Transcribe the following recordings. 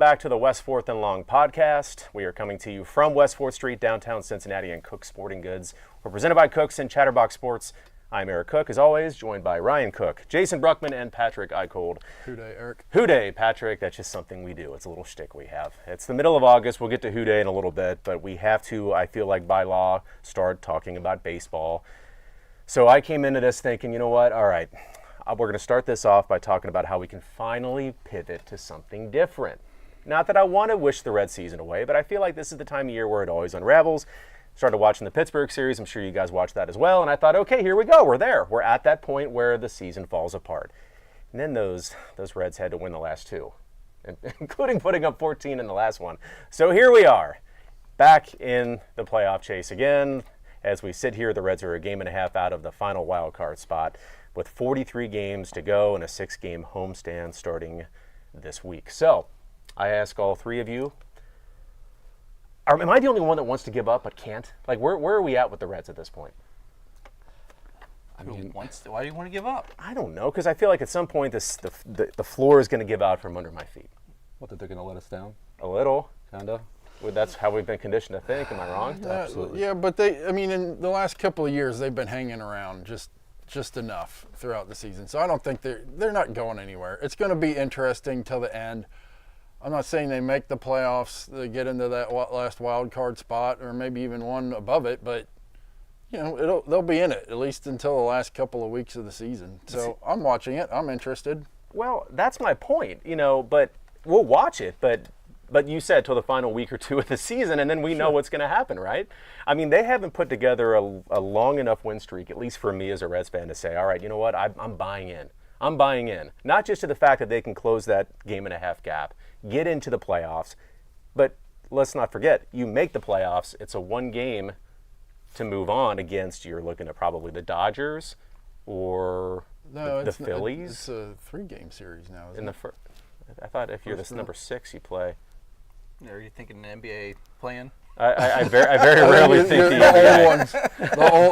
back to the West 4th and Long podcast. We are coming to you from West 4th Street, downtown Cincinnati, and Koch Sporting Goods. We're presented by Koch's and Chatterbox Sports. I'm Eric Cook, as always, joined by Ryan Cook, Jason Bruckman, and Patrick Eichold. Hooday, Eric. Hooday, Patrick. That's just something we do. It's a little shtick we have. It's the middle of August. We'll get to Hooday in a little bit, but we have to, I feel like by law, start talking about baseball. So I came into this thinking, you know what, all right, we're going to start this off by talking about how we can finally pivot to something different. Not that I want to wish the Red season away, but I feel like this is the time of year where it always unravels. Started watching the Pittsburgh series. I'm sure you guys watched that as well. And I thought, okay, here we go. We're there. We're at that point where the season falls apart. And then those Reds had to win the last two, including putting up 14 in the last one. So here we are, back in the playoff chase again. As we sit here, the Reds are a game and a half out of the final wild card spot with 43 games to go and a 6-game homestand starting this week. So I ask all three of you, am I the only one that wants to give up but can't? Like, where are we at with the Reds at this point? I mean, why do you want to give up? I don't know, because I feel like at some point the floor is going to give out from under my feet. What, that they're going to let us down? A little. Kind of. Well, that's how we've been conditioned to think. Am I wrong? Absolutely. Yeah, but in the last couple of years, they've been hanging around just enough throughout the season. So I don't think they're not going anywhere. It's going to be interesting till the end. I'm not saying they make the playoffs, they get into that last wild card spot, or maybe even one above it, but they'll be in it at least until the last couple of weeks of the season. So I'm watching it. I'm interested. Well, that's my point. But we'll watch it. But you said till the final week or two of the season, and then we know what's going to happen, right? I mean, they haven't put together a long enough win streak, at least for me as a Reds fan, to say, all right, you know what, I'm buying in. I'm buying in. Not just to the fact that they can close that game and a half gap, get into the playoffs, but let's not forget, you make the playoffs, it's a one game to move on against, you're looking at probably the Dodgers or the Phillies. It's a 3-game series now, isn't it? I thought if you're the number 6, you play. Are you thinking an NBA plan? I very rarely think the NBA. Old ones,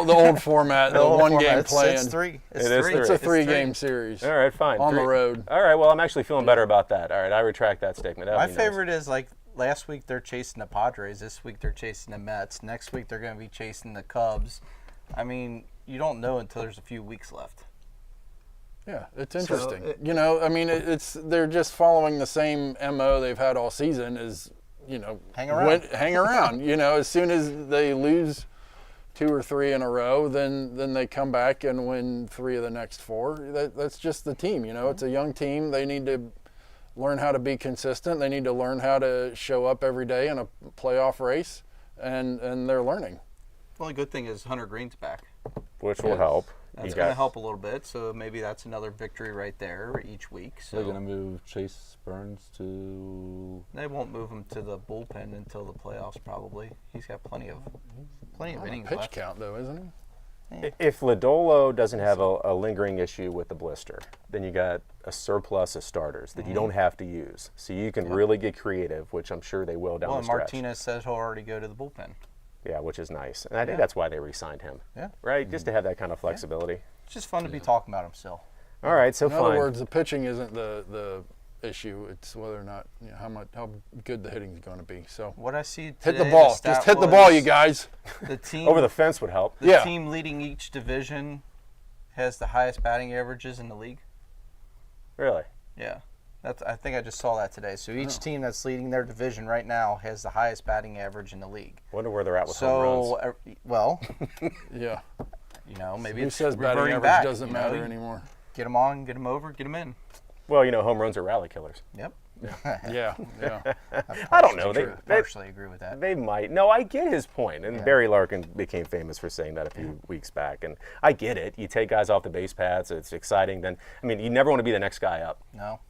the old format, the one-game play-in. It's three. It is three. It's a 3-game series. All right, fine. On the road. All right, well, I'm actually feeling better about that. All right, I retract that statement. My favorite is, like, last week they're chasing the Padres. This week they're chasing the Mets. Next week they're going to be chasing the Cubs. I mean, you don't know until there's a few weeks left. Yeah, it's interesting. They're just following the same MO they've had all season is, hang around. Hang around. As soon as they lose 2 or 3 in a row, then they come back and win 3 of the next 4. That's just the team. It's a young team. They need to learn how to be consistent. They need to learn how to show up every day in a playoff race, and they're learning. The only good thing is Hunter Green's back. Which will help. That's going to help a little bit, so maybe that's another victory right there each week. So they're going to move Chase Burns to... They won't move him to the bullpen until the playoffs, probably. He's got plenty of innings pitch left. count, though, isn't he? Yeah. If Lodolo doesn't have a lingering issue with the blister, then you got a surplus of starters that you don't have to use. So you can really get creative, which I'm sure they will down the stretch. Martinez says he'll already go to the bullpen. Yeah, which is nice. And I think that's why they re-signed him. Yeah. Right? Just to have that kind of flexibility. Yeah. It's just fun to be talking about him still. All right, so In fine. other words, the pitching isn't the issue. It's whether or not how good the hitting is going to be. So what I see today, hit the ball. Just hit the ball, you guys. The team over the fence would help. The team leading each division has the highest batting averages in the league. Really? Yeah. I think I just saw that today. So each team that's leading their division right now has the highest batting average in the league. Wonder where they're at with home runs. Well, yeah. Maybe Who it's says batting reverting average back, doesn't matter anymore? Get them on, get them over, get them in. Well, home runs are rally killers. Yep. Yeah. I don't know. They partially agree with that. They might. No, I get his point. And Barry Larkin became famous for saying that a few weeks back. And I get it. You take guys off the base paths. It's exciting. Then, you never want to be the next guy up. No.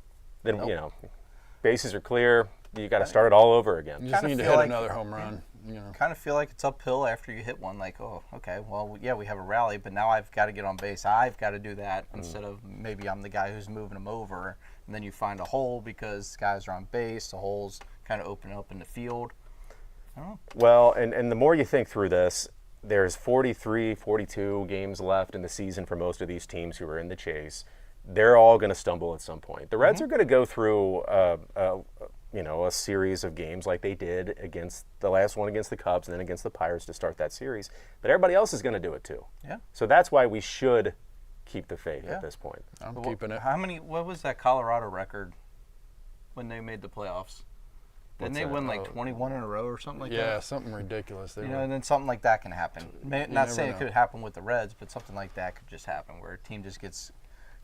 Then, bases are clear. You got to start it all over again. You just need to hit another home run. Kind of feel like it's uphill after you hit one. Like, oh, okay, well, yeah, we have a rally, but now I've got to get on base. I've got to do that instead of maybe I'm the guy who's moving them over. And then you find a hole because guys are on base. The holes kind of open up in the field. I don't know. Well, and the more you think through this, there's 43, 42 games left in the season for most of these teams who are in the chase. They're all going to stumble at some point. The Reds are going to go through a series of games like they did against the last one against the Cubs and then against the Pirates to start that series. But everybody else is going to do it too. Yeah. So that's why we should keep the faith Yeah. at this point. I'm keeping it. What was that Colorado record when they made the playoffs? Didn't they win like 21 in a row or something like that? Yeah, something ridiculous. They were- And then something like that can happen. Not never saying it know. could happen with the Reds, but something like that could just happen where a team just gets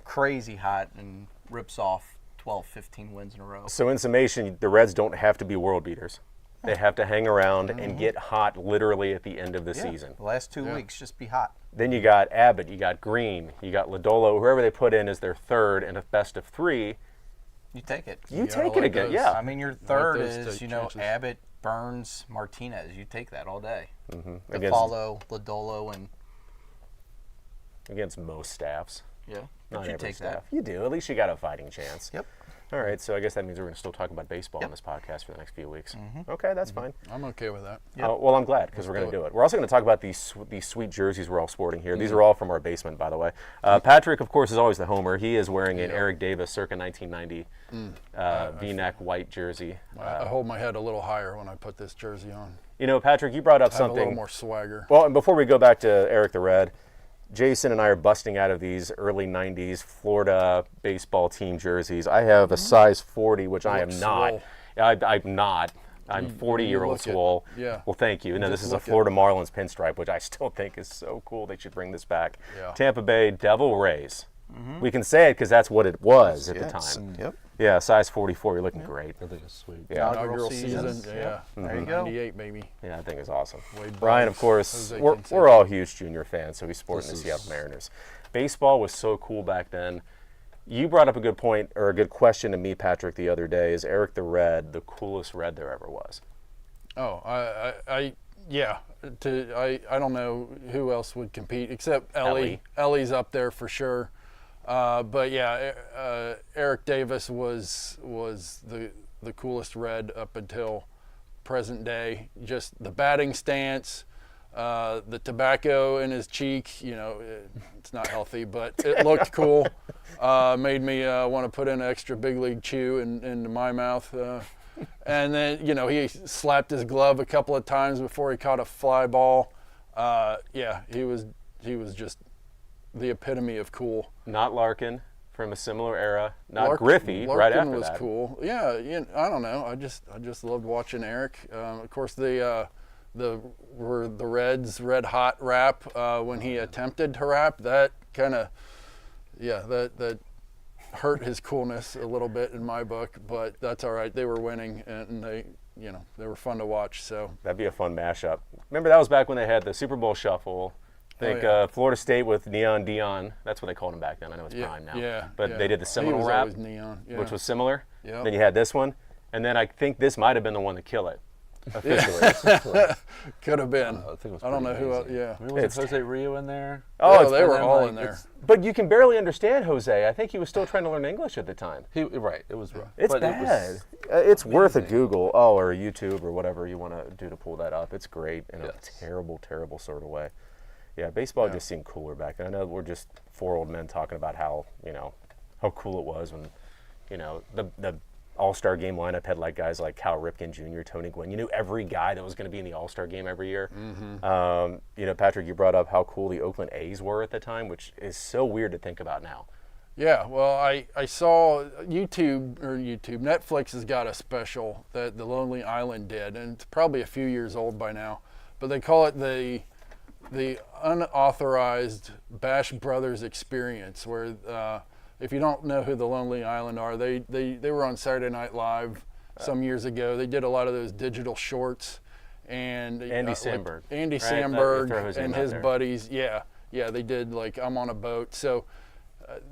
crazy hot and rips off 12, 15 wins in a row. So in summation, the Reds don't have to be world beaters. They have to hang around and get hot literally at the end of the season. The last 2 weeks, just be hot. Then you got Abbott, you got Green, you got Lodolo, whoever they put in as their third and a best of three. You take it. You I take it like again, those. yeah. I mean, your third those is, take chances. Abbott, Burns, Martinez. You take that all day. Against- Follow Lodolo, and Against most staffs. yeah, Not but you every take staff. that. You do. At least you got a fighting chance. Yep. All right, so I guess that means we're going to still talk about baseball on this podcast for the next few weeks. Okay, that's fine. I'm okay with that. Well, I'm glad because we're going to do it. We're also going to talk about these sweet jerseys we're all sporting here. These are all from our basement, by the way. Patrick, of course, is always the homer. He is wearing an Eric Davis circa 1990 V-neck white jersey. I hold my head a little higher when I put this jersey on. Patrick, you brought up I have a something. little more swagger. Well, and before we go back to Eric the Red, Jason and I are busting out of these early 90s Florida baseball team jerseys. I have a size 40, which I am look not. swole. I'm not. I'm 40-year-old look it. swole. Yeah. Well, thank you. No, this just is a look it. Florida Marlins pinstripe, which I still think is so cool. They should bring this back. Yeah. Tampa Bay Devil Rays. We can say it because that's what it was at the time. Yep. Yeah, size 44. You're looking great. I think it's sweet. Yeah. Inaugural season. season. Yeah. There you go. 98, baby. Yeah, I think it's awesome. Wade Brian, of Boggs, course, Jose we're Canseco. all huge Junior fans, so he's sporting the This Seattle is- Mariners. Baseball was so cool back then. You brought up a good point, or a good question to me, Patrick, the other day. Is Eric the Red the coolest Red there ever was? Oh, yeah. I don't know who else would compete except Ellie. Ellie. Ellie's up there for sure. But yeah, Eric Davis was the coolest Red up until present day. Just the batting stance, the tobacco in his cheek. It's not healthy, but it looked cool. Made me want to put in an extra big league chew into my mouth. And then, he slapped his glove a couple of times before he caught a fly ball. Yeah, he was just the epitome of cool. Not Larkin from a similar era. Not Larkin- Griffey right Larkin after was that. cool. Yeah, I don't know. I just loved watching Eric. Of course, the Reds' red hot rap when he attempted to rap, that kind of, that hurt his coolness a little bit in my book. But that's all right. They were winning, and they were fun to watch. So That'd be a fun mashup. Remember, that was back when they had the Super Bowl Shuffle. I think yeah. Florida State with Neon Dion. That's what they called him back then. I know it's yeah, Prime now. yeah. But yeah. they did the He Seminole was rap, always neon. Yeah. which was similar. Yep. Then you had this one. And then I think this might have been the one to kill it. Officially. Could have been. I think it was I don't know pretty who else. amazing. Yeah. I mean, was It's- Jose Rio in there? Oh, Yeah, it's- they were and then, all like, in there. it's- But you can barely understand Jose. I think he was still trying to learn English at the time. Right, it was rough. It's but bad. It was, It's worth a amazing. Google, or a YouTube, or whatever you want to do to pull that up. It's great in a Yes. terrible, terrible sort of way. Yeah, baseball just seemed cooler back then. I know we're just four old men talking about how how cool it was when the All-Star game lineup had guys like Cal Ripken Jr., Tony Gwynn. You knew every guy that was going to be in the All-Star game every year. Patrick, you brought up how cool the Oakland A's were at the time, which is so weird to think about now. Yeah, well, I saw Netflix has got a special that the Lonely Island did, and it's probably a few years old by now, but they call it the unauthorized Bash Brothers experience, where if you don't know who the Lonely Island are, they were on Saturday Night Live some years ago. They did a lot of those digital shorts, and Andy Samberg, Andy right? That- you Samberg throw his and name out his there. buddies. Yeah, they did I'm on a boat. So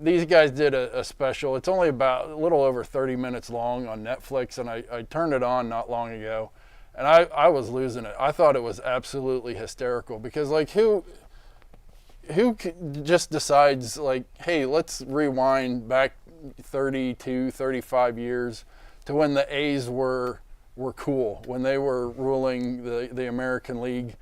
these guys did a special. It's only about a little over 30 minutes long on Netflix, and I turned it on not long ago, and I was losing it. I thought it was absolutely hysterical because who just decides hey, let's rewind back 32, 35 years to when the A's were cool, when they were ruling the American League.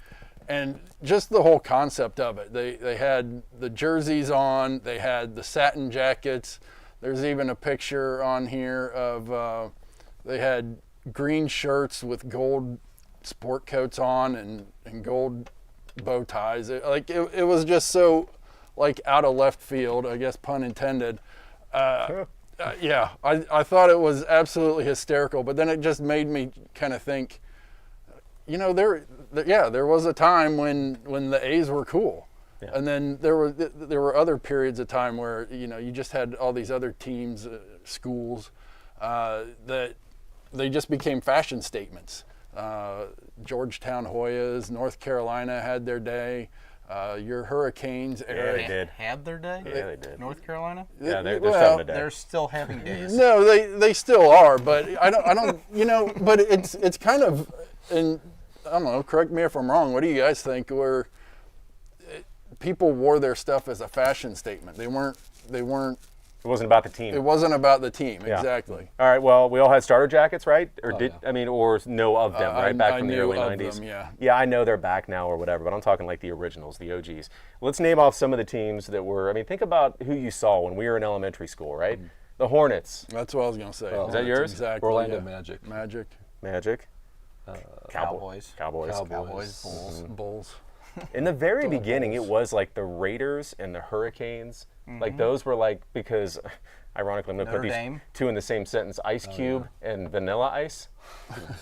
And just the whole concept of it. They had the jerseys on, they had the satin jackets. There's even a picture on here of They had green shirts with gold sport coats on and gold bow ties. It was just so like out of left field, I guess pun intended. Yeah, I thought it was absolutely hysterical, but then it just made me kind of think, you know, there was a time when the A's were cool. Yeah. And then there were other periods of time where, you know, you just had all these other teams, schools, that they just became fashion statements. Georgetown Hoyas, North Carolina had their day. Your Hurricanes, Eric. They did. Had their day? Yeah, they did. North Carolina? Yeah, they're Well, starting today. They're still having days. No, they still are, but I don't, you know, but it's kind of, and I don't know, correct me if I'm wrong. What do you guys think? Where people wore their stuff as a fashion statement. They weren't. It wasn't about the team. It wasn't about the team. Yeah. Exactly. All right. Well, we all had starter jackets, right? Or yeah. or know of them, right? Back I from the knew early of '90s. them, yeah. Yeah, I know they're back now or whatever, but I'm talking like the originals, the OGs. Let's name off some of the teams that were. I mean, think about who you saw when we were in elementary school, right? The Hornets, That's what I was gonna say. Is that yours? Exactly. Orlando yeah. Magic. Magic. Magic, Cowboys. Cowboys. Bulls. Bulls. In the very beginning, it was like the Raiders and the Hurricanes. Like those were like, because ironically, I'm going to put Notre these Dame. two in the same sentence, Ice Cube and Vanilla Ice.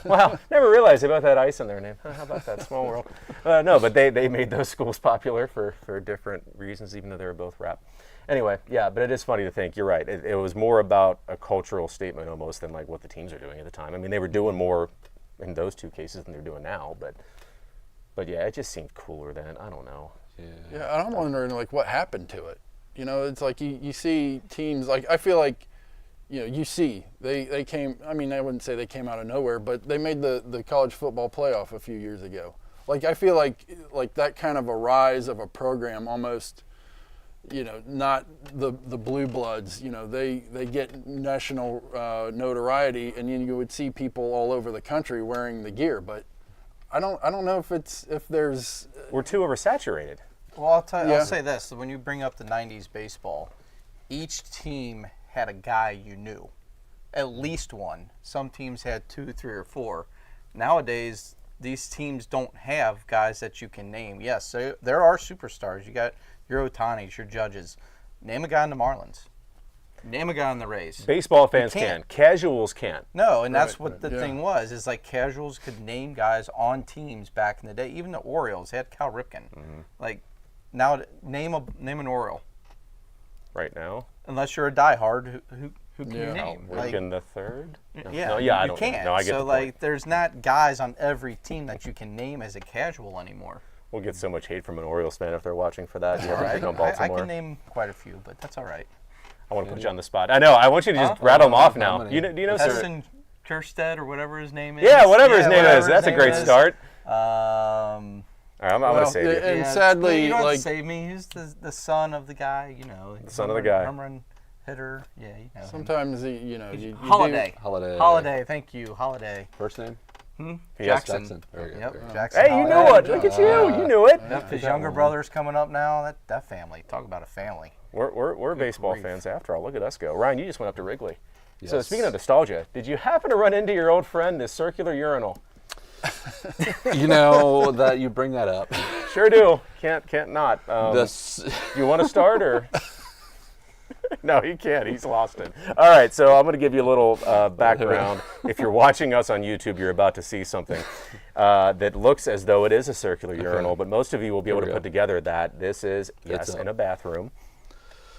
Wow, never realized about that ice in their name. How about that, small world? No, but they made those schools popular for different reasons, even though they were both rap. Anyway, yeah, but it is funny to think, you're right, it was more about a cultural statement almost than like what the teams are doing at the time. I mean, they were doing more in those two cases than they're doing now, but yeah, it just seemed cooler then. I don't know. Yeah, and I'm wondering like what happened to it. You know, it's like you see teams like, I feel like, you know, they came, I mean, I wouldn't say they came out of nowhere, but they made the college football playoff a few years ago. Like, I feel like that kind of a rise of a program almost, you know, not the blue bloods, you know, they get national notoriety, and then you would see people all over the country wearing the gear, but I don't know if there's. We're too oversaturated. Well, Yeah. I'll say this. When you bring up the 90s baseball, each team had a guy you knew. At least one. Some teams had 2, 3, or 4. Nowadays, these teams don't have guys that you can name. Yes, so there are superstars. You got your Otanis, your Judges. Name a guy in the Marlins. Name a guy in the Rays. Baseball fans can't. can. Casuals can't. No, and that's Right, what the yeah. thing was, is like casuals could name guys on teams back in the day. Even the Orioles, they had Cal Ripken. Like, now name an Oriole. Right now. Unless you're a diehard, who can Yeah. you name? Ripken the third? Yeah, No, yeah, I you don't can't. know. I get so the like, point. there's not guys on every team that you can name as a casual anymore. We'll get so much hate from an Orioles fan if they're watching for that. You ever Right? pick on I Baltimore? can name quite a few, but that's all right. I want to put you on the spot. I know. I want you to just rattle them off now. many? Do you know, sir? Heston Kjerstad or whatever his name is. Yeah, whatever his name whatever is. his That's a name great is. start. Um, All right, I'm going to save you. And yeah, sadly, you don't have like to save me. He's the son of the guy, you know. The son of the guy. Home run hitter. Yeah, you know. him. sometimes you know you Holiday. Holiday. Thank you. Holiday. First name? Yes. Jackson. There you go. Yep. There you go. Jackson. Hey, you knew Holiday. it. Look at you. You knew it. Yep, his younger brother's coming up now. That family. Talk about a family. We're baseball grief. fans after all. Look at us go. Ryan, you just went up to Wrigley. So Yes. speaking of nostalgia, did you happen to run into your old friend, this circular urinal? You know that you bring that up. Sure do. Can't not. This, You want to start or? No, he can't. He's lost it. All right, so I'm going to give you a little background. If you're watching us on YouTube, you're about to see something that looks as though it is a circular urinal, but most of you will be able we to go. put together that this is, yes, It's in a bathroom,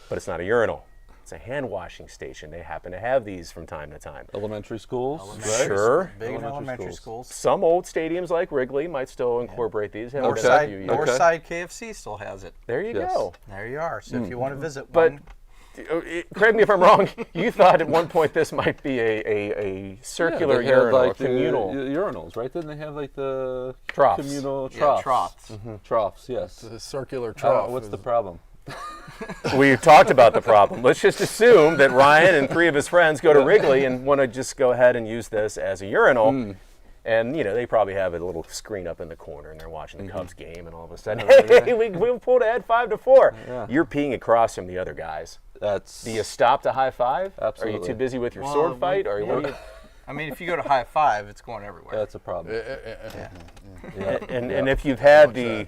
but it's not a urinal. It's a hand washing station. They happen to have these from time to time. elementary schools. Sure. Big in Elementary elementary schools. schools. Some old stadiums like Wrigley might still incorporate these. Haven't been in a Northside, few years. Okay. Northside KFC still has it. There you Yes. go. There you are. So if you want to visit But one, correct me if I'm wrong. You thought at one point this might be a circular they had, urinal, like a communal the urinals, right? Didn't they have like the Troughs. communal yeah, troughs? troughs. Troughs, yes. the circular I don't trough. know, what's is- the problem? We've talked about the problem. Let's just assume that Ryan and 3 of his friends go to Wrigley and want to just go ahead and use this as a urinal. And, you know, they probably have a little screen up in the corner and they're watching the Cubs game, and all of a sudden, hey, we pulled ahead 5-4. Yeah. You're peeing across from the other guys. That's Do you stop to high five? Are you Absolutely. too busy with your Well, sword fight? Or what do you... I mean, if you go to high five, it's going everywhere. That's a problem. And if you've had the,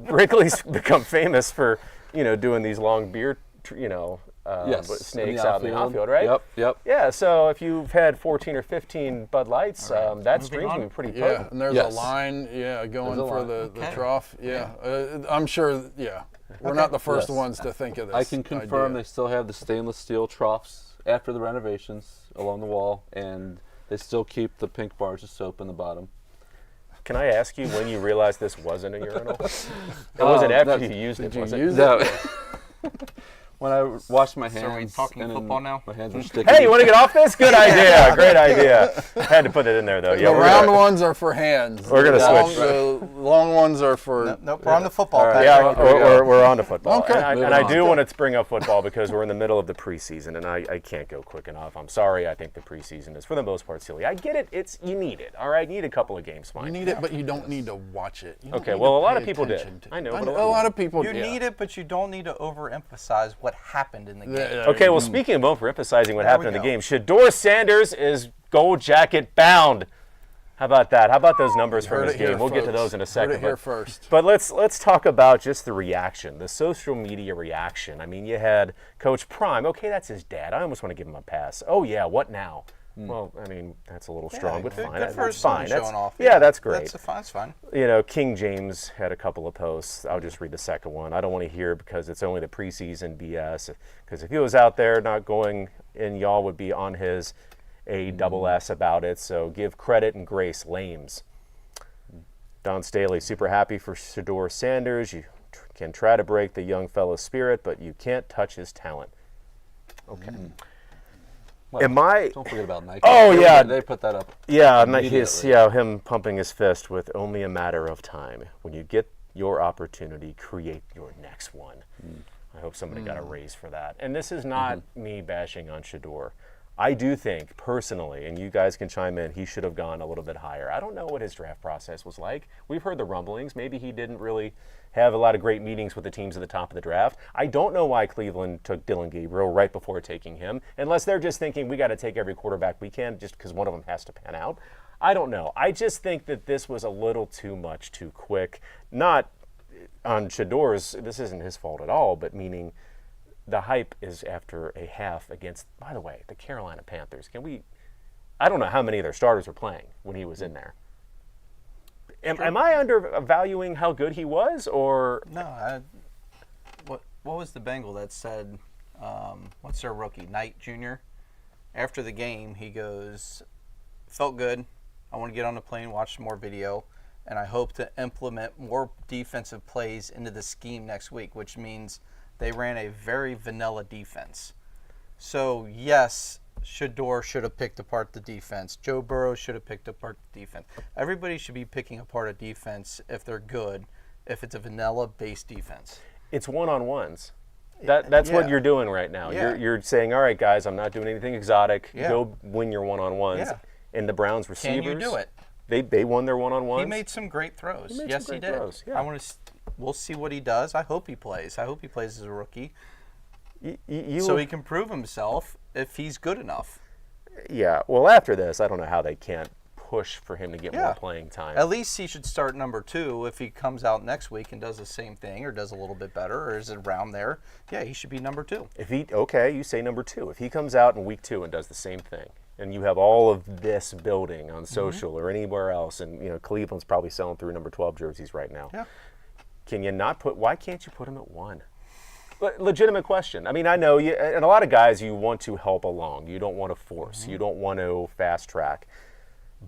Wrigley's become famous for, doing these long beer, Yes, snakes out in the outfield, right? Yep. Yeah, so if you've had 14 or 15 Bud Lights, that stream's going to be pretty Yeah, potent. and there's Yes. a line, going There's a for line. the Okay. trough. Yeah, I'm sure. Yeah, we're not the first Yes. ones to think of this. I can confirm they idea. still have the stainless steel troughs after the renovations along the wall, and they still keep the pink bars of soap in the bottom. Can I ask you when you realized this wasn't a urinal? It wasn't after that's- you used it, Did you was it? use it? No. When I washed my hands, So are we talking and football now? my hands were sticky. Hey, you want to get off this? Good idea. Great idea. Had to put it in there, though. Yeah, The round ones are for hands. We're gonna The switch. The long ones are for. Nope, we're on the football. All right. Patrick. Yeah, we're on to football. Okay, And moving I on. do want to bring up football because we're in the middle of the preseason, and I can't go quick enough. I'm sorry. I think the preseason is, for the most part, silly. I get it. You need it, all right? You need a couple of games, fine. You need it, but you don't need to watch it. You don't Okay, need well, to a lot pay of people did. attention to- I know, I but know a lot of people. You need it, but you don't need to overemphasize what happened in the game. Okay, well, speaking of overemphasizing what There happened we in the go. game, Shador Sanders is gold jacket bound. How about that? How about those numbers from Heard this it here, game? We'll get to folks. those in a Heard second. it here first. But let's talk about just the reaction, the social media reaction. I mean, you had Coach Prime. Okay, that's his dad. I almost want to give him a pass. Oh yeah, what now? Well, I mean, that's a little strong, but good, fine. Good for his That's son fine. showing That's, off. yeah, that's great. That's fine. King James had a couple of posts. I'll just read the second one. I don't want to hear it because it's only the preseason BS. Because if he was out there not going in, y'all would be on his ASS about it. So give credit and grace, lames. Don Staley, super happy for Shador Sanders. You can try to break the young fellow's spirit, but you can't touch his talent. Okay. Well, Am I? Don't forget about Nike. Oh, yeah. They put that up. Yeah, immediately. him pumping his fist with only a matter of time. When you get your opportunity, create your next one. I hope somebody got a raise for that. And this is not me bashing on Shador. I do think, personally, and you guys can chime in, he should have gone a little bit higher. I don't know what his draft process was like. We've heard the rumblings. Maybe he didn't really have a lot of great meetings with the teams at the top of the draft. I don't know why Cleveland took Dylan Gabriel right before taking him, unless they're just thinking we got to take every quarterback we can just because one of them has to pan out. I don't know. I just think that this was a little too much too quick. Not on Shador's, this isn't his fault at all, but meaning the hype is after a half against, by the way, the Carolina Panthers. I don't know how many of their starters were playing when he was in there. Am I undervaluing how good he was, or? No, what was the Bengal that said, what's their rookie, Knight Jr.? After the game, he goes, felt good. I want to get on the plane, watch some more video, and I hope to implement more defensive plays into the scheme next week, which means they ran a very vanilla defense. So, yes, Shador should have picked apart the defense. Joe Burrow should have picked apart the defense. Everybody should be picking apart a defense if they're good, if it's a vanilla-based defense. It's one-on-ones. That's what Yeah. you're doing right now. Yeah. You're saying, all right, guys, I'm not doing anything exotic. Yeah. Go win your one-on-ones. Yeah. And the Browns receivers. Can you do it? They won their one-on-ones. He made some great throws. made Yes, some he great did. throws, yeah. We'll see what he does. I hope he plays. I hope he plays as a rookie, You so he can prove himself if he's good enough. Yeah. Well, after this, I don't know how they can't push for him to get more Yeah. playing time. At least he should start number 2 if he comes out next week and does the same thing or does a little bit better or is around there. Yeah, he should be number 2. You say number 2. If he comes out in week 2 and does the same thing, and you have all of this building on social or anywhere else, and Cleveland's probably selling through number 12 jerseys right now. Yeah. Can you not put? Why can't you put him at 1? Legitimate question. I mean, I know you, and a lot of guys you want to help along. You don't want to force. You don't want to fast track.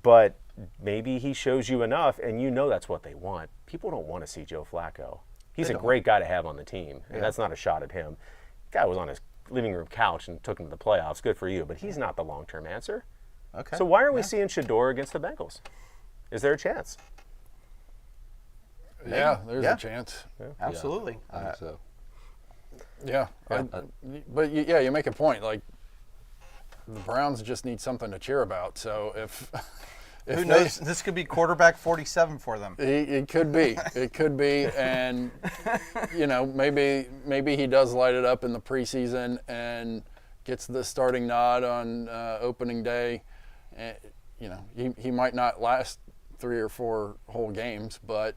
But maybe he shows you enough, and that's what they want. People don't want to see Joe Flacco. He's a great guy to have on the team, and that's not a shot at him. Guy was on his living room couch and took him to the playoffs. Good for you, but he's not the long-term answer. Okay. So why aren't we seeing Shador against the Bengals? Is there a chance? Yeah, there's Yeah. a chance. Absolutely. I think so. Yeah, but you make a point. Like the Browns just need something to cheer about. So if Who knows? This could be quarterback 47 for them. it could be, and maybe he does light it up in the preseason and gets the starting nod on opening day, You know, he might not last 3 or 4 whole games, but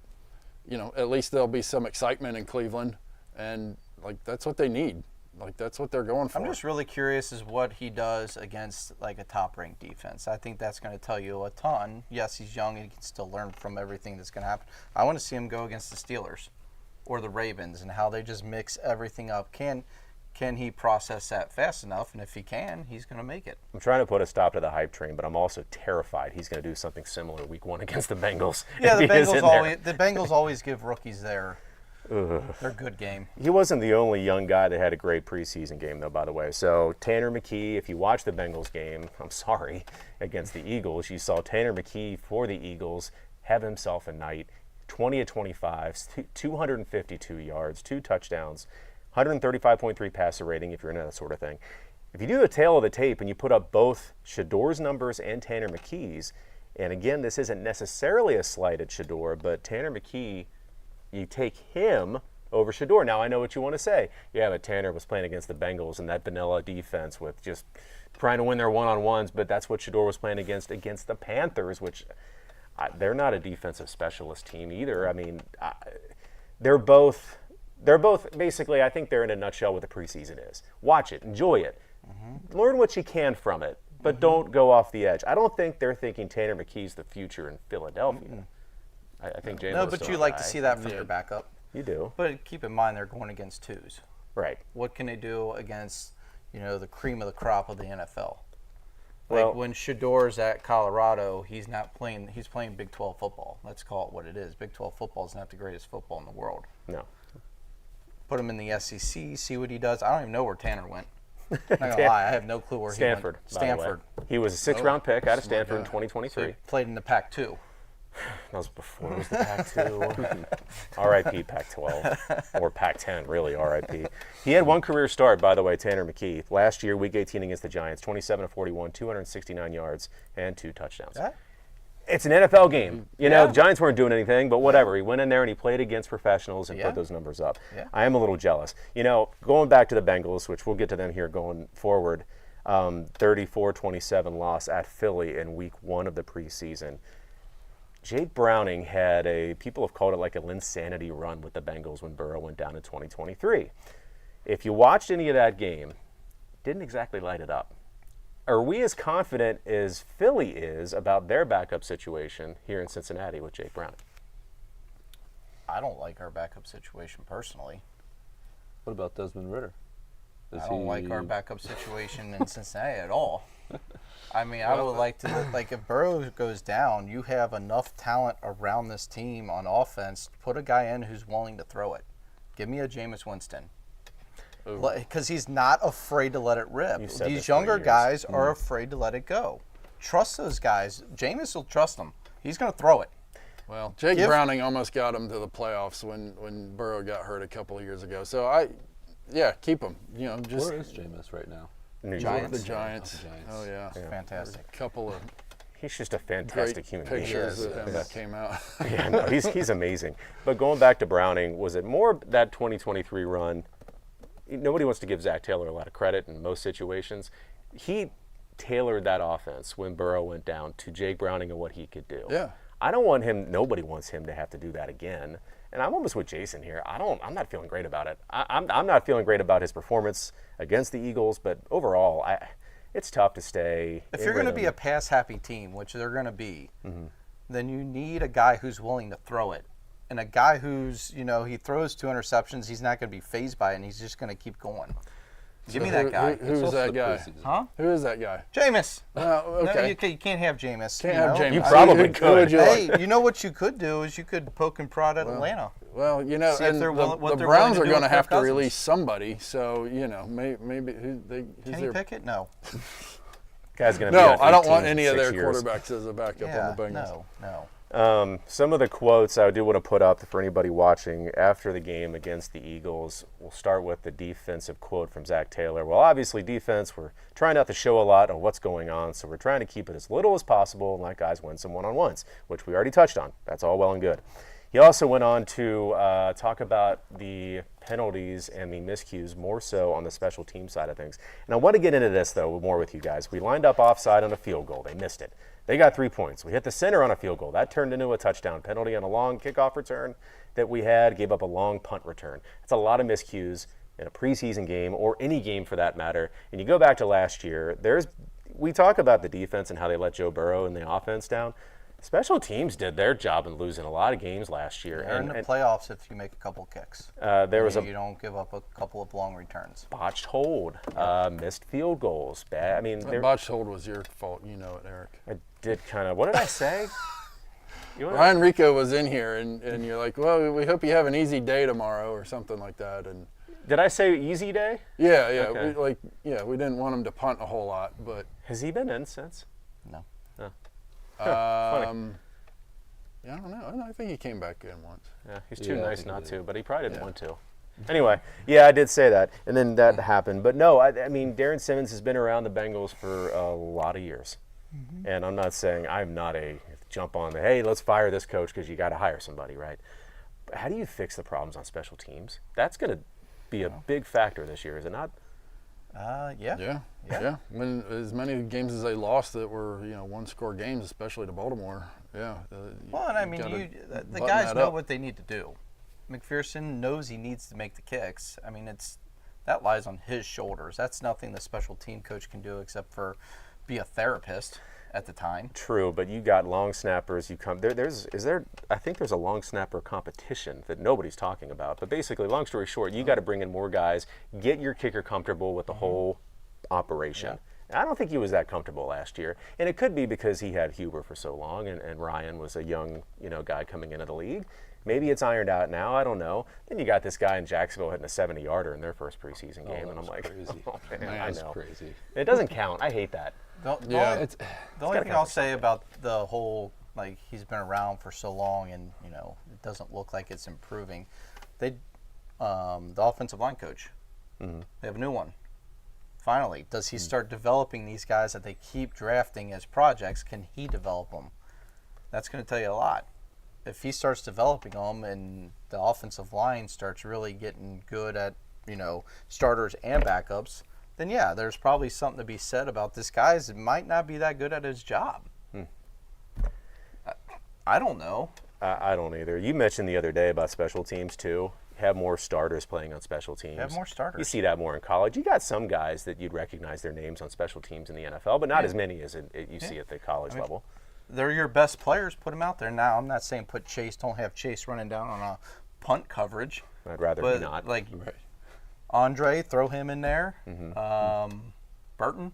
you know, at least there'll be some excitement in Cleveland, and like that's what they need. Like that's what they're going for. I'm just really curious as what he does against like a top-ranked defense. I think that's going to tell you a ton. Yes, he's young and he can still learn from everything that's going to happen. I want to see him go against the Steelers or the Ravens and how they just mix everything up. Can he process that fast enough? And if he can, he's going to make it. I'm trying to put a stop to the hype train, but I'm also terrified he's going to do something similar week 1 against the Bengals. Yeah, He is in there. the Bengals always give rookies their good game. He wasn't the only young guy that had a great preseason game, though, by the way. So Tanner McKee, if you watch the Bengals game, I'm sorry, against the Eagles, you saw Tanner McKee for the Eagles have himself a night, 20 of 25, 252 yards, 2 touchdowns, 135.3 passer rating, if you're into that sort of thing. If you do the tail of the tape and you put up both Shador's numbers and Tanner McKee's, and again, this isn't necessarily a slight at Shador, but Tanner McKee, you take him over Shador. Now, I know what you want to say. Yeah, but Tanner was playing against the Bengals and that vanilla defense with just trying to win their one-on-ones, but that's what Shador was playing against the Panthers, which they're not a defensive specialist team either. I mean, they're both basically, I think they're in a nutshell what the preseason is. Watch it, enjoy it, learn what you can from it, but don't go off the edge. I don't think they're thinking Tanner McKee's the future in Philadelphia. I think James. No, but you like to see that from your backup. You do. But keep in mind they're going against twos. Right. What can they do against, the cream of the crop of the NFL? Well, Like when Shador's at Colorado, he's playing Big 12 football. Let's call it what it is. Big 12 football is not the greatest football in the world. no. Put him in the SEC, see what he does. I don't even know where Tanner went. Not gonna lie, I have no clue where Stanford. he went. by the way. He was a 6th-round pick out of Stanford in 2023. So he played in the Pac-2. That was before it was the Pac-2. R.I.P. Pac-12. Or Pac-10, really, R.I.P. He had one career start, by the way, Tanner McKee. Last year, Week 18 against the Giants, 27 of 41, 269 yards, and 2 touchdowns. Yeah. It's an NFL game. You know, Yeah. the Giants weren't doing anything, but whatever. He went in there and he played against professionals and Yeah. put those numbers up. Yeah. I am a little jealous. Going back to the Bengals, which we'll get to them here going forward, 34-27 loss at Philly in Week 1 of the preseason. Jake Browning had people have called it like a Linsanity run with the Bengals when Burrow went down in 2023. If you watched any of that game, didn't exactly light it up. Are we as confident as Philly is about their backup situation here in Cincinnati with Jake Browning? I don't like our backup situation personally. What about Desmond Ridder? I don't like our backup situation in Cincinnati at all. I mean, I would like to, if Burrow goes down, you have enough talent around this team on offense to put a guy in who's willing to throw it. Give me a Jameis Winston. Because he's not afraid to let it rip. You've said this These for younger years. guys are afraid to let it go. Trust those guys. Jameis will trust them. He's going to throw it. Well, Jake Browning almost got him to the playoffs when Burrow got hurt a couple of years ago. So keep him. Just Where is Jameis right now? New Giants. the Giants. Oh, the Giants. Oh yeah. Fantastic. A couple of He's just a great fantastic human being. pictures of him that came out. Yeah, no, he's amazing. But going back to Browning, was it more that 2023 run? Nobody wants to give Zach Taylor a lot of credit in most situations. He tailored that offense when Burrow went down to Jake Browning and what he could do. Yeah. I don't want him. Nobody wants him to have to do that again. And I'm almost with Jason here. I'm not feeling great about it. I'm not feeling great about his performance against the Eagles. But overall, it's tough to stay. If you're going to be a pass-happy team, which they're going to be, then you need a guy who's willing to throw it. And a guy who's, he throws 2 interceptions, he's not going to be fazed by it, and he's just going to keep going. Give me that guy. Who's that guy? Huh? Who is that guy? Jameis. Okay. No, you can't have Jameis. Can't have Jameis. You probably Who could. would you like? Hey, you know what you could do is you could poke and prod at Atlanta. Well, See if and they're willing- what the they're Browns willing to are do going to with have Kirk to Cousins. release somebody. So maybe who's Kenny their Pickett? No. Guy's going to No, be I don't 18 want in any of 6 their years. quarterbacks as a backup Yeah, on the Bengals. no. Some of the quotes I do want to put up for anybody watching after the game against the Eagles. We'll start with the defensive quote from Zach Taylor. Well, obviously, defense, we're trying not to show a lot of what's going on, so we're trying to keep it as little as possible and let guys win some one-on-ones, which we already touched on. That's all well and good. He also went on to talk about the penalties and the miscues more so on the special team side of things. And I want to get into this, though, more with you guys. We lined up offside on a field goal. They missed it. They got 3 points. We hit the center on a field goal. That turned into a touchdown penalty on a long kickoff return that we had, gave up a long punt return. It's a lot of miscues in a preseason game or any game for that matter. And you go back to last year, we talk about the defense and how they let Joe Burrow and the offense down. Special teams did their job in losing a lot of games last year. They're in the playoffs if you make a couple kicks. You don't give up a couple of long returns. Botched hold, missed field goals. Bad. I mean, That botched hold was your fault. You know it, Eric. I did kind of. What did I say? Ryan Rico was in here, and you're like, well, we hope you have an easy day tomorrow or something like that. And did I say easy day? yeah, Okay. we didn't want him to punt a whole lot, but Has he been in since? No. Funny. yeah, I don't know. I think he came back in once. Yeah, he's too Yeah, I nice think not he to, did. but he probably didn't want to. Anyway, yeah, I did say that, and then that happened. But no, I mean, Darren Simmons has been around the Bengals for a lot of years, and I'm not saying I'm not a jump on the hey, let's fire this coach because you got to hire somebody, right? But how do you fix the problems on special teams? That's going to be a big factor this year, is it not? Yeah. Yeah. When as many games as they lost that were one-score games, especially to Baltimore. Yeah. Well, and I mean, the button guys that know up. what they need to do. McPherson knows he needs to make the kicks. I mean, that lies on his shoulders. That's nothing the special team coach can do except for be a therapist at the time. True, but you got long snappers. You come I think there's a long snapper competition that nobody's talking about. But basically, long story short, you got to bring in more guys, get your kicker comfortable with the whole operation. I don't think he was that comfortable last year, and it could be because he had Huber for so long, and Ryan was a young guy coming into the league. Maybe it's ironed out now. I don't know. Then you got this guy in Jacksonville hitting a 70-yarder in their first preseason game, and I'm like, crazy. oh, man, Man, I that's know. crazy. It doesn't count. I hate that. The only thing I'll say about the whole, like, he's been around for so long and, it doesn't look like it's improving. The offensive line coach, they have a new one. Finally, does he start developing these guys that they keep drafting as projects? Can he develop them? That's going to tell you a lot. If he starts developing them and the offensive line starts really getting good at, starters and backups, then yeah, there's probably something to be said about this guy. It might not be that good at his job. I don't know. I don't either. You mentioned the other day about special teams too. Have more starters playing on special teams. Have more starters. You see that more in college. You got some guys that you'd recognize their names on special teams in the NFL, but not as many as you see at the college level. They're your best players. Put them out there. Now, I'm not saying don't have Chase running down on a punt coverage. I'd rather But he not. like Andre, throw him in there. Burton,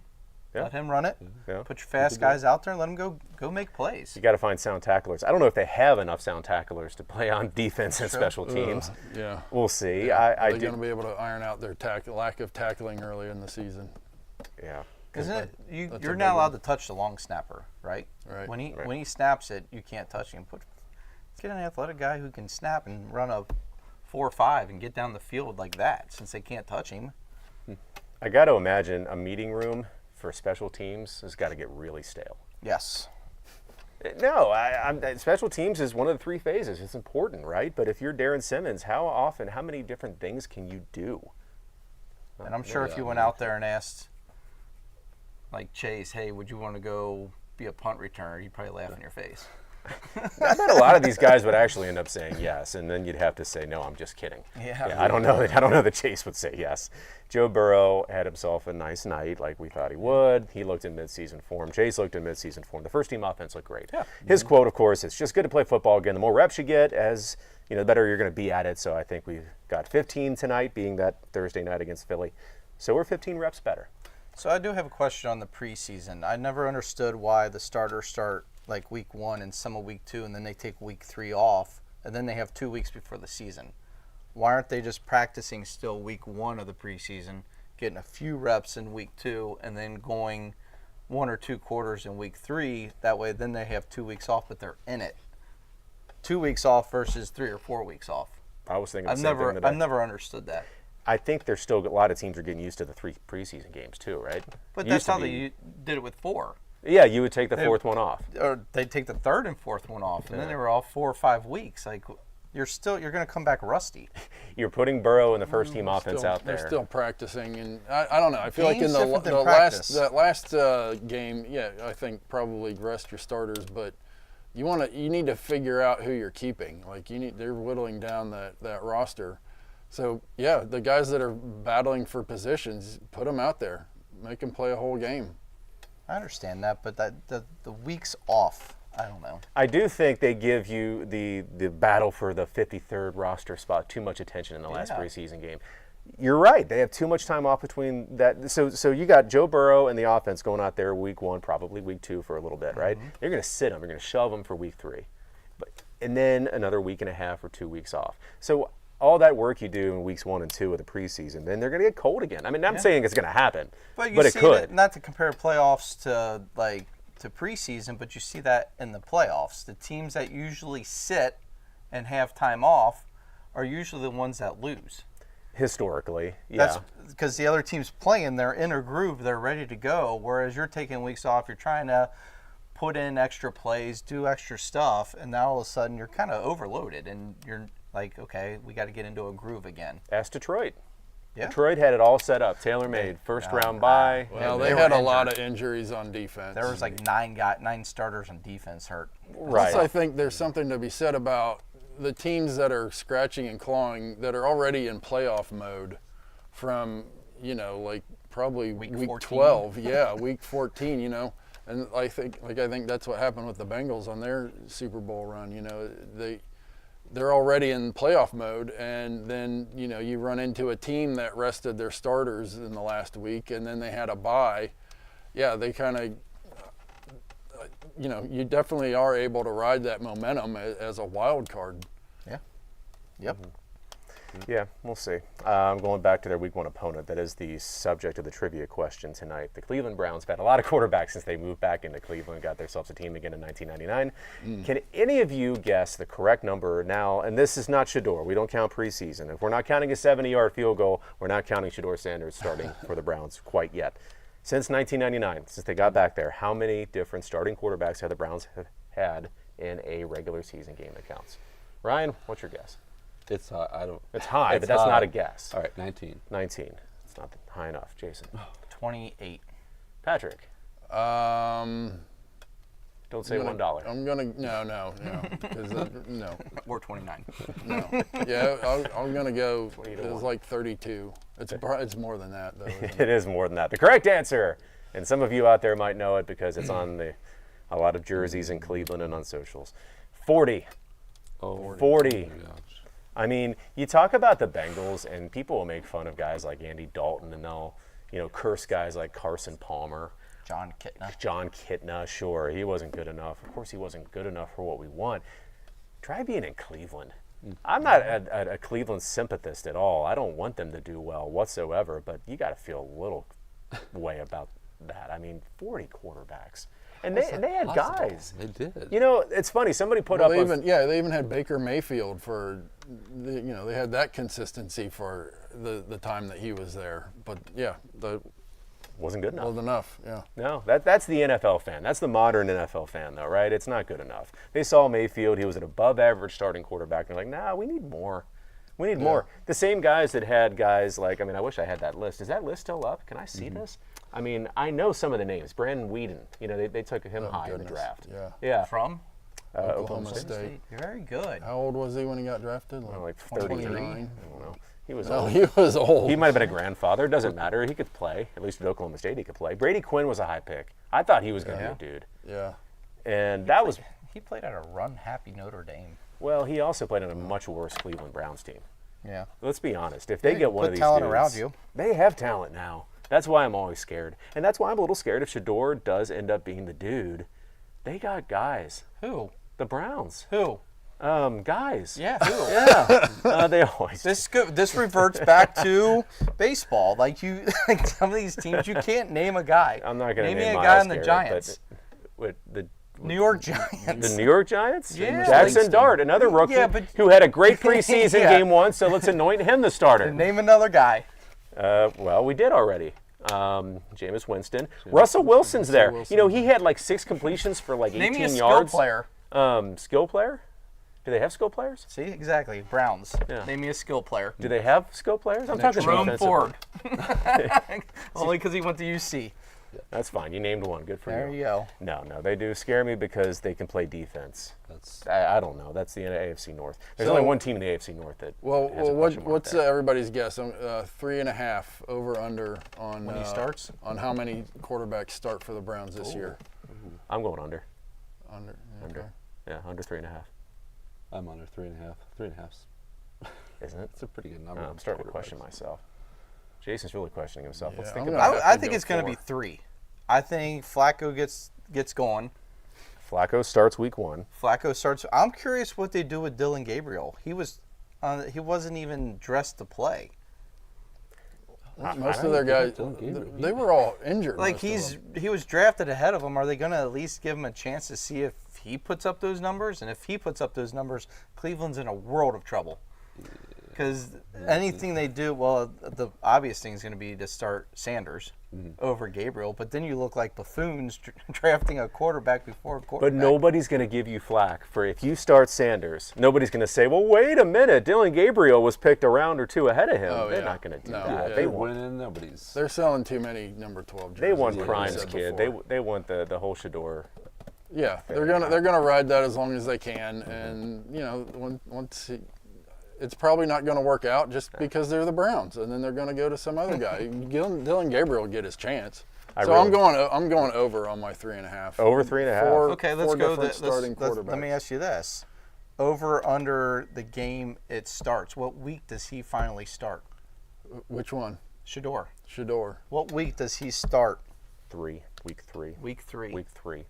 Yeah. let him run it. Yeah. Put your fast guys out there and let them go make plays. You got to find sound tacklers. I don't know if they have enough sound tacklers to play on defense and special teams. Yeah. We'll see. Are I they do. going to be able to iron out their lack of tackling early in the season? Yeah. Isn't it? that's You're a not big allowed to touch the long snapper, right? Right. When he snaps it, you can't touch him. Get an athletic guy who can snap and run a 4.5 and get down the field like that, since they can't touch him. I got to imagine a meeting room for special teams has got to get really stale. Yes. No, special teams is one of the three phases. It's important, right? But if you're Darren Simmons, how many different things can you do? And I'm sure if you went out there and asked, like Chase, hey, would you want to go be a punt returner? He'd probably laugh in your face. I bet a lot of these guys would actually end up saying yes, and then you'd have to say, no, I'm just kidding. Yeah. I don't know that Chase would say yes. Joe Burrow had himself a nice night like we thought he would. He looked in midseason form. Chase looked in midseason form. The first team offense looked great. Yeah. His quote, of course, it's just good to play football again. The more reps you get, the better you're going to be at it. So I think we've got 15 tonight, being that Thursday night against Philly. So we're 15 reps better. So I do have a question on the preseason. I never understood why the starters start like week 1 and some of week 2, and then they take week 3 off, and then they have 2 weeks before the season. Why aren't they just practicing still week 1 of the preseason, getting a few reps in week 2, and then going 1 or 2 quarters in week 3? That way, then they have 2 weeks off, but they're in it. 2 weeks off versus 3 or 4 weeks off. I was thinking the I've same thing today. never understood that. I think there's still a lot of teams are getting used to the 3 preseason games too, right? But Used that's to how be- they did it with 4. Yeah, you would take the fourth one off. Or they'd take the third and fourth one off, and then they were all 4 or 5 weeks. Like, you're going to come back rusty. You're putting Burrow in the first team offense out there. They're still practicing, and I don't know. I feel like in Game's different than that last game, yeah, I think probably rest your starters, but you need to figure out who you're keeping. Like they're whittling down that roster. So yeah, the guys that are battling for positions, put them out there, make them play a whole game. I understand that, but the weeks off, I don't know. I do think they give you the battle for the 53rd roster spot too much attention in the last preseason game. You're right. They have too much time off between that. So you got Joe Burrow and the offense going out there week 1, probably week 2 for a little bit, right? They're going to sit them. They're going to shove them for week 3. And then another week and a half or 2 weeks off. So all that work you do in weeks 1 and 2 of the preseason, then they're going to get cold again. I mean, I'm saying it's going to happen, but it could. Not to compare playoffs to preseason, but you see that in the playoffs. The teams that usually sit and have time off are usually the ones that lose. Historically, yeah. That's because the other team's playing, they're in a groove, they're ready to go, whereas you're taking weeks off, you're trying to put in extra plays, do extra stuff, and now all of a sudden you're kind of overloaded, and you're like, okay, we got to get into a groove again. Ask Detroit. Yeah. Detroit had it all set up, tailor-made, first round bye. Well, they had a lot of injuries on defense. There was like 9 starters on defense hurt. Right. Plus, I think there's something to be said about the teams that are scratching and clawing that are already in playoff mode from, like probably week 12. Yeah, week 14, And I think that's what happened with the Bengals on their Super Bowl run. They're already in playoff mode, and then you run into a team that rested their starters in the last week, and then they had a bye. Yeah, they kind of, you definitely are able to ride that momentum as a wild card. Yeah. Yep. Yeah, we'll see. Going back to their week 1 opponent, that is the subject of the trivia question tonight. The Cleveland Browns have had a lot of quarterbacks since they moved back into Cleveland, got themselves a team again in 1999. Can any of you guess the correct number now? And this is not Shedeur. We don't count preseason. If we're not counting a 70-yard field goal, we're not counting Shedeur Sanders starting for the Browns quite yet. Since 1999, since they got back there, how many different starting quarterbacks have the Browns had in a regular season game that counts? Ryan, what's your guess? It's high. It's high, but that's not a guess. All right, 19. 19. It's not high enough. Jason. 28. Patrick. Um, Don't say $1. I'm gonna no. 'Cause, no. Or 29. No. Yeah, I'm gonna go. It was like 32. It's more than that though. Isn't It it? is more than that. The correct answer, and some of you out there might know it because it's on a lot of jerseys in Cleveland and on socials. 40. Oh, 40. Oh my gosh. I mean, you talk about the Bengals, and people will make fun of guys like Andy Dalton, and they'll, curse guys like Carson Palmer. John Kitna. John Kitna, sure, he wasn't good enough. Of course, he wasn't good enough for what we want. Try being in Cleveland. I'm not a Cleveland sympathist at all. I don't want them to do well whatsoever, but you got to feel a little way about that. I mean, 40 quarterbacks. And they had guys. They did. It's funny. Somebody put up. They even had Baker Mayfield for, they had that consistency for the time that he was there. But yeah, wasn't good enough. Wasn't enough. Yeah. No, that's the NFL fan. That's the modern NFL fan, though, right? It's not good enough. They saw Mayfield. He was an above-average starting quarterback. And they're like, nah, we need more. We need more. The same guys that had guys like, I wish I had that list. Is that list still up? Can I see this? I mean, I know some of the names. Brandon Whedon, they took him high in the draft. Yeah. From? Oklahoma State. You're very good. How old was he when he got drafted? Like 33. 29. I don't know. He was No, old. he was old. He might have been a grandfather. It doesn't matter. He could play. At least at Oklahoma State, he could play. Brady Quinn was a high pick. I thought he was going to be a dude. Yeah. And that was, He played at a run-happy Notre Dame. well, he also played on a much worse Cleveland Browns team. Yeah. Let's be honest. If they get one put of these talent dudes, around you. they have talent now. That's why I'm always scared. And that's why I'm a little scared if Shedeur does end up being the dude. They got guys. Who? The Browns. Who? Guys. Yeah, who? Yeah. They always. This reverts back to baseball. Like some of these teams, you can't name a guy. I'm not going to name name me a guy Myles on the Garrett, Giants. But the New York Giants. The New York Giants? Yeah. Jackson Dart, another rookie who had a great preseason Yeah. game 1, so let's anoint him the starter. Name another guy. Well, we did already. Jameis Winston. Russell Wilson's there. Wilson. You know, he had like 6 completions for like 18 Name me a yards. skill player. Skill player? Do they have skill players? See, exactly. Browns. Yeah. Name me a skill player. Do they have skill players? I'm talking Jerome defensively. Ford. Only because he went to UC. That's fine. You named one. Good for you. There you go. No, they do scare me because they can play defense. That's I don't know. That's the AFC North. There's So- only one team in the AFC North that Well, has a question mark what's there. everybody's guess? 3.5 over under on When he starts? on how many quarterbacks start for the Browns this year. I'm going under. Under. Under. Okay. Yeah, under 3.5. I'm under 3.5. 3.5. Isn't it? It's a pretty good number. I'm starting to question myself. Jason's really questioning himself. Let's Yeah, think I'm about gonna it. I think it's going to be 3. I think Flacco gets going. Flacco starts week 1. Flacco starts. I'm curious what they do with Dylan Gabriel. He wasn't even dressed to play. Most of their guys, Dylan Gabriel. they were all injured. Like most of them. he was drafted ahead of him. Are they going to at least give him a chance to see if he puts up those numbers? And if he puts up those numbers, Cleveland's in a world of trouble. Because anything they do, well, the obvious thing is going to be to start Sanders over Gabriel. But then you look like buffoons drafting a quarterback before a quarterback. But nobody's going to give you flack for if you start Sanders. Nobody's going to say, well, wait a minute. Dylan Gabriel was picked a round or 2 ahead of him. Oh, They're yeah. not going to do No, that. yeah, They They're want, winning. Nobody's. They're selling too many number 12 jerseys. they want like we Prime's said kid. before. They want the whole Shador. Yeah, they're gonna ride that as long as they can, and you know, it's probably not going to work out just because they're the Browns, and then they're going to go to some other guy. Dylan Gabriel will get his chance. I'm going over on my 3.5. Over 3.5. Okay, let's four go. different starting quarterbacks. Let me ask you this: over under the game it starts. What week does he finally start? Which one? Shador. Shador. What week does he start? Week 3. Week 3. Week 3.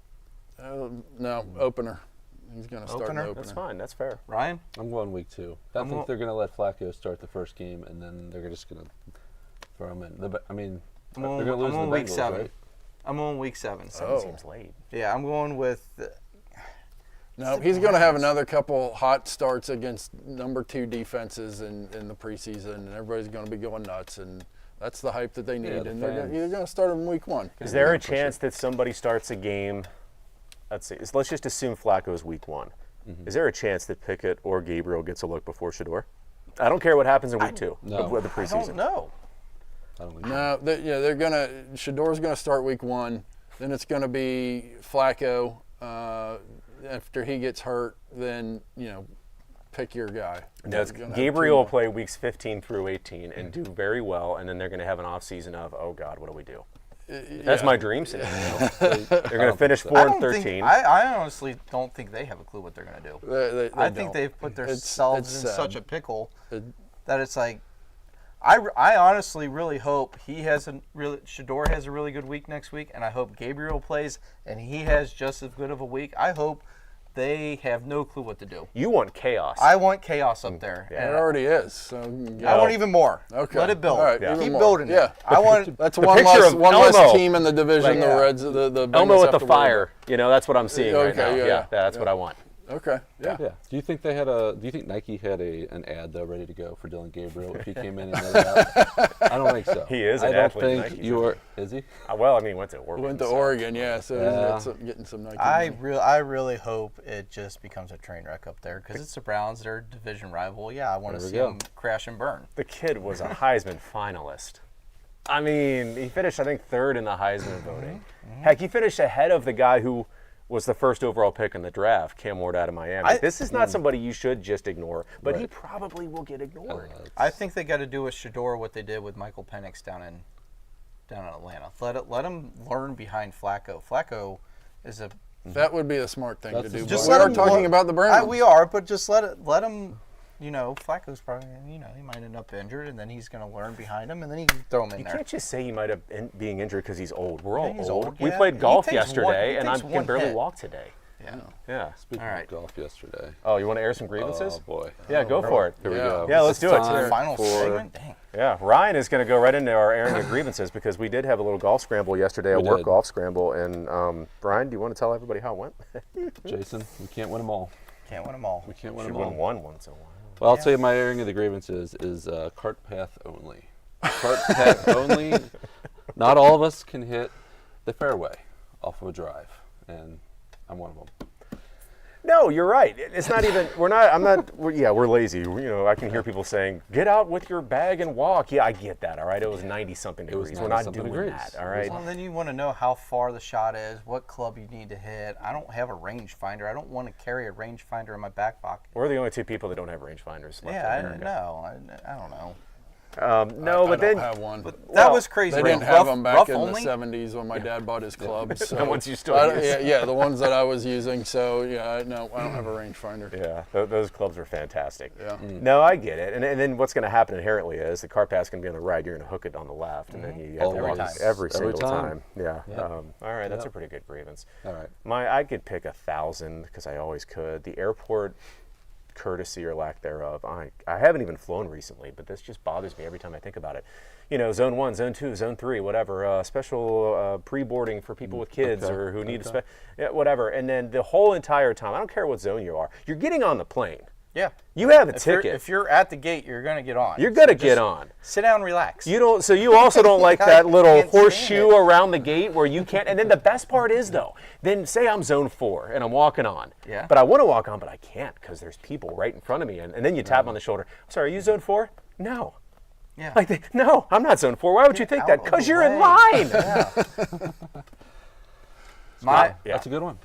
No, opener. He's going to start Opener? the opener. That's fine. That's fair. Ryan? I'm going week 2. I think they're going to let Flacco start the first game, and then they're just going to throw him in. I mean, I'm they're on, going to lose I'm the on week Bengals, 7. right? I'm on week 7. Oh. Seems late. Yeah, I'm going with. No, he's going to have another couple hot starts against number 2 defenses in the preseason, and everybody's going to be going nuts, and that's the hype that they need. the And fans. you're going to start him week 1. Is there a chance that somebody starts a game? Let's just assume Flacco's week 1. Is there a chance that Pickett or Gabriel gets a look before Shador? I don't care what happens in week 2 No. of the I preseason. don't know. I don't think No, they're gonna. Shador's gonna start week 1. Then it's gonna be Flacco. After he gets hurt, then pick your guy. No, You're gonna have Gabriel will two. play weeks 15 through 18 and do very well, and then they're going to have an off season of, oh God, what do we do? That's my dream scenario. They're going to finish 4 and 13. I honestly don't think they have a clue what they're going to do. They I don't. think they've put It's themselves in sad. such a pickle It- that it's like. I honestly really hope Shador has a really good week next week, and I hope Gabriel plays and he has just as good of a week. I hope they have no clue what to do. You want chaos. I want chaos up there. Yeah. It already is. So I want even more. Okay. Let it build. All right, Yeah. even Keep more. building Yeah. it. I want. That's The picture of one less Elmo. team in the division. Like, the Reds, the Bengals Elmo with have the to worry fire. That's what I'm seeing right now. Okay, Yeah, that's what I want. about. Okay. Yeah. Yeah. Do you think Nike had an ad though ready to go for Dylan Gabriel if he came in and let it out? I don't think so. He is an I don't athlete, think Nike's you are. Is he? Well, I mean, he went to Oregon. Went to so- Oregon, yeah. So Yeah. it's getting some Nike. I money. really hope it just becomes a train wreck up there because it's the Browns. They're a division rival. Yeah, I want to There we see go. them crash and burn. The kid was a Heisman finalist. I mean, he finished, I think, 3rd in the Heisman voting. Heck, he finished ahead of the guy who was the first overall pick in the draft, Cam Ward out of Miami. This is not somebody you should just ignore, but he probably will get ignored. I think they got to do with Shador what they did with Michael Penix down in Atlanta. Let him learn behind Flacco. Flacco is a. That would be a smart thing to That's do. just But Just we let are him talking look- about the Browns. We are, but just let him. Flacco's probably, he might end up injured, and then he's going to learn behind him, and then he can throw him in You there. can't just say he might have been being injured because he's old. We're all Yeah, he's old. old, We yeah. played He golf takes yesterday, he and I takes can one barely hit. walk today. Yeah. Yeah. Speaking All right. of golf yesterday. Oh, you want to air some grievances? Oh boy. Yeah, go for it. Here we Yeah. go. Yeah, let's do it. Time Final for- segment. Dang. Yeah, Ryan is going to go right into our airing of grievances because we did have a little golf scramble yesterday, a We work did. golf scramble. And Brian, do you want to tell everybody how it went? Jason, we can't win them all. Can't win them all. We can't win Should them all. win one once in a while. Well, I'll tell you my airing of the grievances is cart path only. Cart path only. not all of us can hit the fairway off of a drive, and I'm one of them. No, you're right. It's not even. We're lazy. I can hear people saying, "Get out with your bag and walk." Yeah, I get that. All right, it was 90-something was degrees. We're not 90-something doing degrees. that. All right. Well, then you want to know how far the shot is, what club you need to hit. I don't have a rangefinder. I don't want to carry a rangefinder in my back pocket. We're the only two people that don't have rangefinders left Yeah, in I America. know. I don't know. No, but I then don't have one. That was crazy. They didn't Rough- have them back rough in only? the 70s when my dad bought his clubs. So The ones you still I- use. Yeah, the ones that I was using. So yeah, I don't have a rangefinder. yeah, those clubs are fantastic. Yeah. No, I get it. And then what's going to happen inherently is the cart path's going to be on the right. You're going to hook it on the left, and then you have to Always. walk every single time. time. Yeah. Yep. All right, that's Yep. a pretty good grievance. All right. I could pick 1,000 because I always could. The airport courtesy or lack thereof. I haven't even flown recently, but this just bothers me every time I think about it. Zone 1, Zone 2, Zone 3, whatever. Special pre-boarding for people with kids Okay. or who need whatever. And then the whole entire time, I don't care what zone you are, you're getting on the plane. Yeah. You have a If you're, ticket. if you're at the gate, you're going to get on. You're gonna So get just on. Sit down and relax. You don't. So you also don't like I that little can't stand horseshoe it. around the gate where you can't. And then the best part is though, then say I'm zone 4 and I'm walking on. Yeah. But I want to walk on, but I can't because there's people right in front of me. And then you tap on the shoulder. Sorry, are you zone 4? No. Yeah. No, I'm not zone 4. Why would you think that? out of Because the you're in way. line. My, Yeah. That's a good one.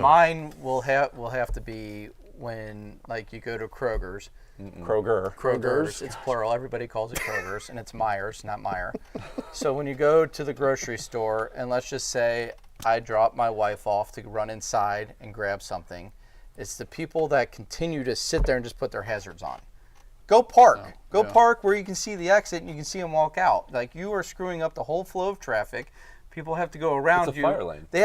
mine will have to be when you go to Kroger's. Kroger's. It's plural. Everybody calls it Kroger's, and it's Myers, not Meyer. So when you go to the grocery store, and let's just say I drop my wife off to run inside and grab something, it's the people that continue to sit there and just put their hazards on. Go park. Go park where you can see the exit and you can see them walk out. You are screwing up the whole flow of traffic. People have to go around It's a you. fire lane. They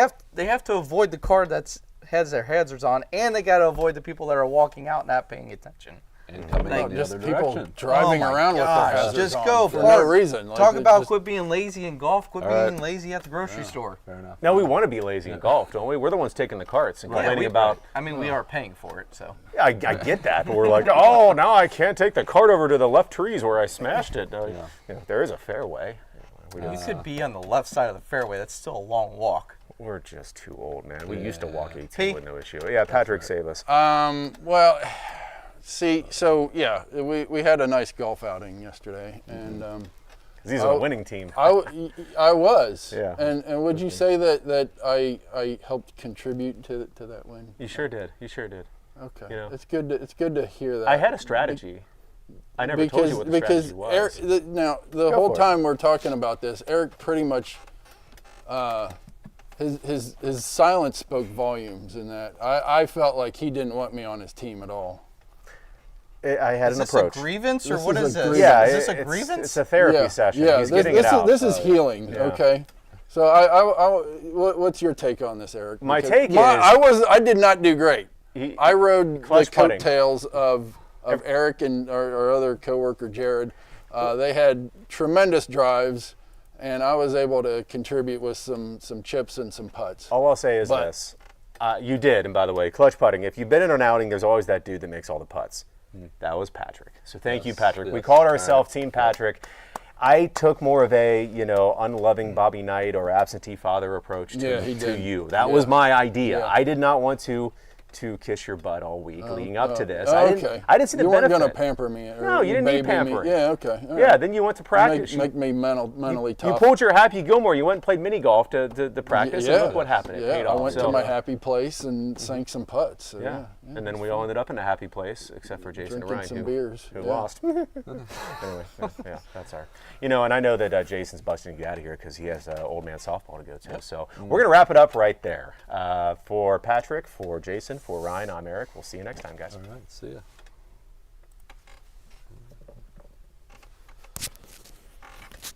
have to avoid the car that has their hazards on, and they got to avoid the people that are walking out not paying attention. And coming Like, in the Just other people direction. driving Oh my around with gosh, their hazards just on go for park. no reason. Talk it about just- quit being lazy in golf. Quit All being right. lazy at the grocery store. Fair enough. No, we want to be lazy in golf, don't we? We're the ones taking the carts and complaining about. I mean, we are paying for it, so. I get that, but we're like, oh, now I can't take the cart over to the left trees where I smashed it. There is a fairway. You could be on the left side of the fairway. That's still a long walk. We're just too old, man. We used to walk 18 Pete? with no issue. Yeah, Patrick, save us. Well, see, so yeah, we had a nice golf outing yesterday, and 'Cause these are the winning team. I was. Yeah. And would you say that I helped contribute to that win? You sure did. You sure did. Okay. You know. It's good to hear that. I had a strategy. I never told you what the strategy was. Eric, the Go whole for it. time we're talking about this, Eric pretty much his silence spoke volumes in that. I felt like he didn't want me on his team at all. I had Is an this approach. a grievance, or This what is is a this? grievance. Yeah, Is this a it's- grievance? It's a therapy session. Yeah, He's this, getting it out. this is healing. Yeah. Okay. So what's your take on this, Eric? My Because take is- I did not do great. I rode the Clutch putting. coattails of Eric and our other coworker Jared. They had tremendous drives, and I was able to contribute with some chips and some putts. All I'll say is But- this. You did, and by the way, clutch putting. If you've been in an outing, there's always that dude that makes all the putts. That was Patrick. So thank you, Patrick. We yes. called ourselves Team Patrick. I took more of a, unloving Bobby Knight or absentee father approach Yeah, he to did. you. That Yeah. was my idea. Yeah. I did not want to kiss your butt all week leading up to this. Okay. I didn't see the you weren't benefit. going to pamper me. Or No, you didn't need baby me. pampering. Yeah, okay. All Yeah, right. then you went to practice. Make me mentally You tough. pulled your Happy Gilmore. You went and played mini golf to practice, Yeah. and look what happened. It Yeah, paid I off. went So- to my happy place and sank some putts. So, Yeah. And then we all ended up in a happy place, except for Jason and Drinking Ryan, some who, beers. who Yeah. lost. Anyway, yeah, that's our. And I know that Jason's busting to get out of here because he has old man softball to go to. So we're gonna wrap it up right there. For Patrick, for Jason, for Ryan, I'm Eric. We'll see you next time, guys. All right. See ya.